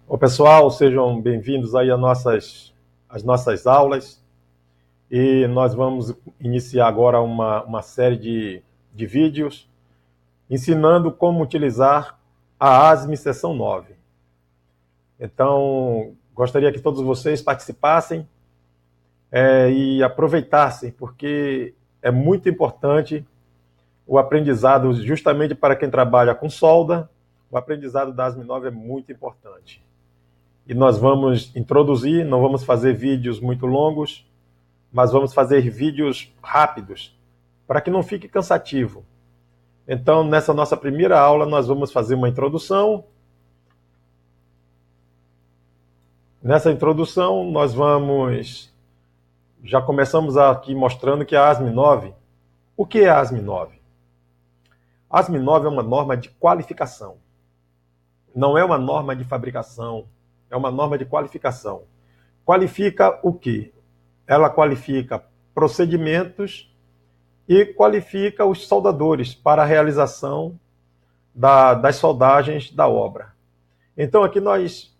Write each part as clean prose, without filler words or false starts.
Bom, pessoal, sejam bem-vindos aí às nossas aulas. E nós vamos iniciar agora uma série de vídeos ensinando como utilizar a ASME Seção 9. Então, gostaria que todos vocês participassem e aproveitassem, porque é muito importante o aprendizado, justamente para quem trabalha com solda. O aprendizado da ASME 9 é muito importante. E nós vamos introduzir, não vamos fazer vídeos muito longos, mas vamos fazer vídeos rápidos, para que não fique cansativo. Então, nessa nossa primeira aula, nós vamos fazer uma introdução. Nessa introdução, já começamos aqui mostrando que a ASME 9, o que é a ASME 9? A ASME 9 é uma norma de qualificação. Não é uma norma de fabricação, é uma norma de qualificação. Qualifica o quê? Ela qualifica procedimentos e qualifica os soldadores para a realização das soldagens da obra. Então, aqui nós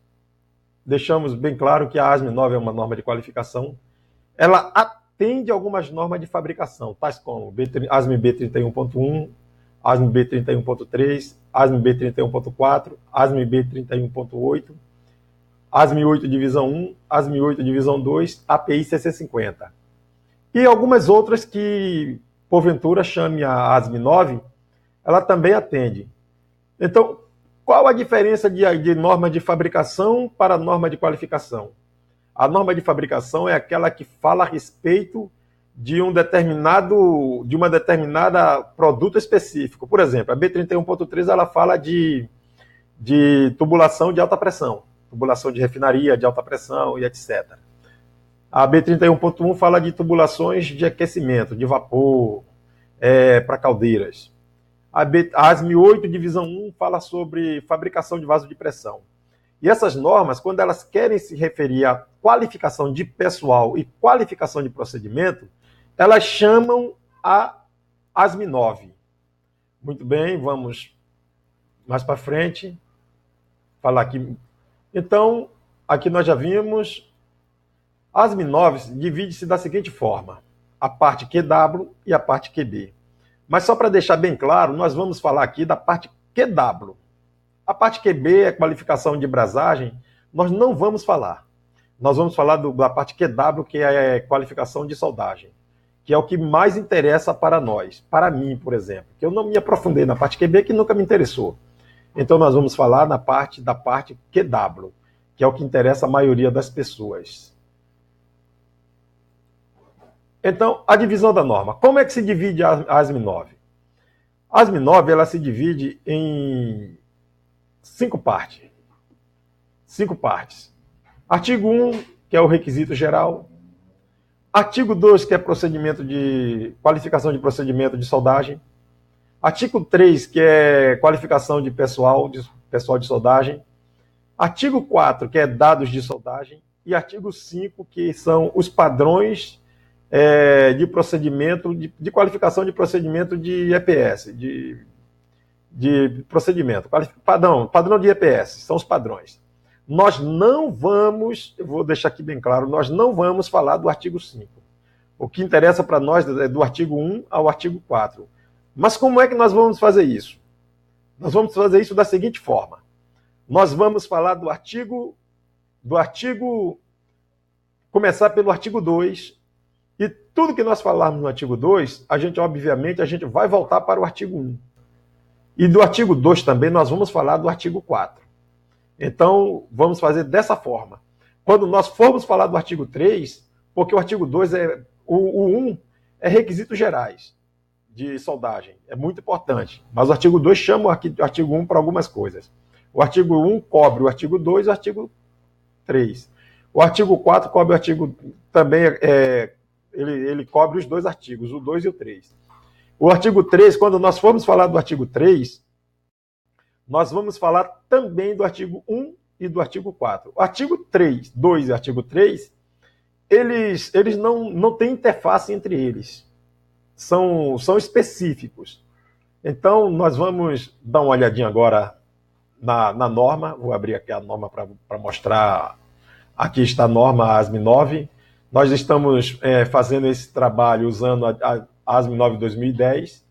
deixamos bem claro que a ASME 9 é uma norma de qualificação. Ela atende algumas normas de fabricação, tais como ASME B31.1, ASME B31.3, ASME B31.4, ASME B31.8, ASME 8 divisão 1, ASME 8 divisão 2, API CC50. E algumas outras que, porventura, chame a ASME 9, ela também atende. Então, qual a diferença de norma de fabricação para norma de qualificação? A norma de fabricação é aquela que fala a respeito de uma determinada produto específico. Por exemplo, a B31.3 ela fala de tubulação de alta pressão, tubulação de refinaria de alta pressão e etc. A B31.1 fala de tubulações de aquecimento, de vapor, para caldeiras. A ASME 8, divisão 1, fala sobre fabricação de vaso de pressão. E essas normas, quando elas querem se referir à qualificação de pessoal e qualificação de procedimento, elas chamam a ASME 9. Muito bem, vamos mais para frente. Falar aqui. Então, aqui nós já vimos, a ASME 9 divide-se da seguinte forma: a parte QW e a parte QB. Mas só para deixar bem claro, nós vamos falar aqui da parte QW. A parte QB é qualificação de brasagem, nós não vamos falar. Nós vamos falar da parte QW, que é qualificação de soldagem, que é o que mais interessa para nós. Para mim, por exemplo, que eu não me aprofundei na parte QB, que nunca me interessou. Então nós vamos falar da parte QW, que é o que interessa a maioria das pessoas. Então, a divisão da norma. Como é que se divide a ASME 9? A ASME 9 ela se divide em 5 partes. 5 partes. Artigo 1, que é o requisito geral. Artigo 2, que é procedimento de qualificação de procedimento de soldagem. Artigo 3, que é qualificação de pessoal de soldagem. Artigo 4, que é dados de soldagem. E artigo 5, que são os padrões de procedimento, de qualificação de procedimento de EPS, de procedimento. Padrão de EPS, são os padrões. Nós não vamos, eu vou deixar aqui bem claro, nós não vamos falar do artigo 5. O que interessa para nós é do artigo 1 ao artigo 4. Mas como é que nós vamos fazer isso? Nós vamos fazer isso da seguinte forma. Nós vamos falar do artigo, começar pelo artigo 2, e tudo que nós falarmos no artigo 2, obviamente, a gente vai voltar para o artigo 1. E do artigo 2 também nós vamos falar do artigo 4. Então, vamos fazer dessa forma. Quando nós formos falar do artigo 3, porque o artigo 2 o 1 é requisitos gerais de soldagem, é muito importante. Mas o artigo 2 chama o artigo 1 para algumas coisas. O artigo 1 cobre o artigo 2 e o artigo 3. O artigo 4 cobre o artigo também, ele cobre os 2 artigos, o 2 e o 3. O artigo 3, quando nós formos falar do artigo 3, nós vamos falar também do artigo 1 e do artigo 4. O artigo 3, 2 e o artigo 3, eles não têm interface entre eles. São específicos. Então, nós vamos dar uma olhadinha agora na norma. Vou abrir aqui a norma para mostrar. Aqui está a norma ASME 9. Nós estamos fazendo esse trabalho usando a ASME 9 2010.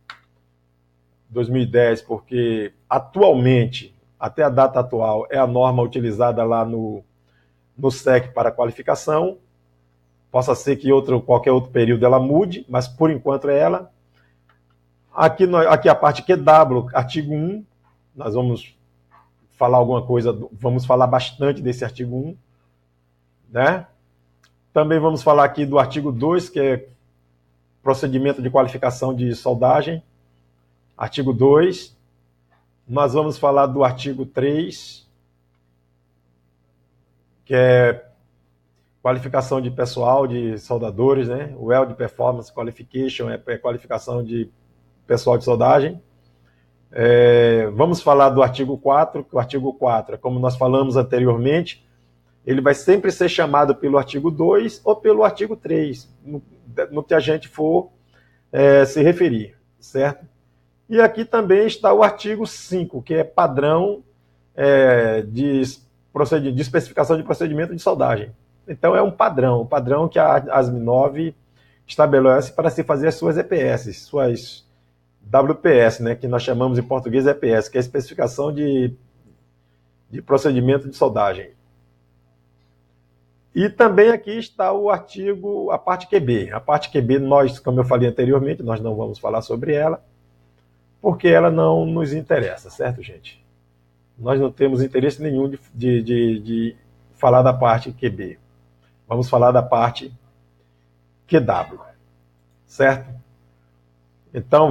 2010, porque atualmente, até a data atual, é a norma utilizada lá no SEC para qualificação. Possa ser que qualquer outro período ela mude, mas por enquanto é ela. Aqui a parte QW, artigo 1, nós vamos falar alguma coisa, vamos falar bastante desse artigo 1, né? Também vamos falar aqui do artigo 2, que é procedimento de qualificação de soldagem. Artigo 2. Nós vamos falar do artigo 3, que é qualificação de pessoal, de soldadores, né? Weld Performance Qualification é qualificação de pessoal de soldagem. Vamos falar do artigo 4, que o artigo 4, como nós falamos anteriormente, ele vai sempre ser chamado pelo artigo 2 ou pelo artigo 3, no que a gente for se referir, certo? E aqui também está o artigo 5, que é padrão de especificação de procedimento de soldagem. Então é um padrão que a ASME 9 estabelece para se fazer as suas EPS, suas WPS, né, que nós chamamos em português EPS, que é a especificação de procedimento de soldagem. E também aqui está o artigo, a parte QB. A parte QB, nós, como eu falei anteriormente, nós não vamos falar sobre ela, porque ela não nos interessa, certo, gente? Nós não temos interesse nenhum de falar da parte QB. Vamos falar da parte QW, certo? Então,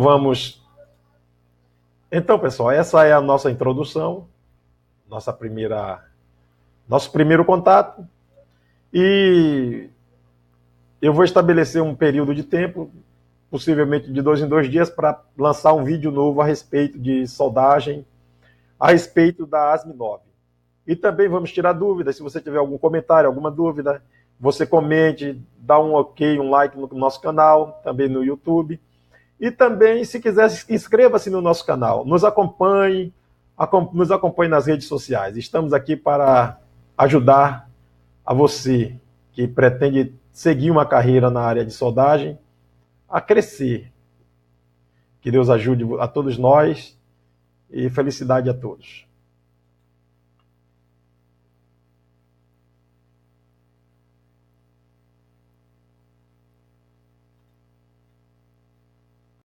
pessoal, essa é a nossa introdução, nosso primeiro contato. E eu vou estabelecer um período de tempo, possivelmente de 2 em 2 dias, para lançar um vídeo novo a respeito de soldagem, a respeito da ASME 9. E também vamos tirar dúvidas. Se você tiver algum comentário, alguma dúvida, você comente, dá um ok, um like no nosso canal, também no YouTube. E também, se quiser, inscreva-se no nosso canal. Nos acompanhe nas redes sociais. Estamos aqui para ajudar a você que pretende seguir uma carreira na área de soldagem a crescer. Que Deus ajude a todos nós e felicidade a todos.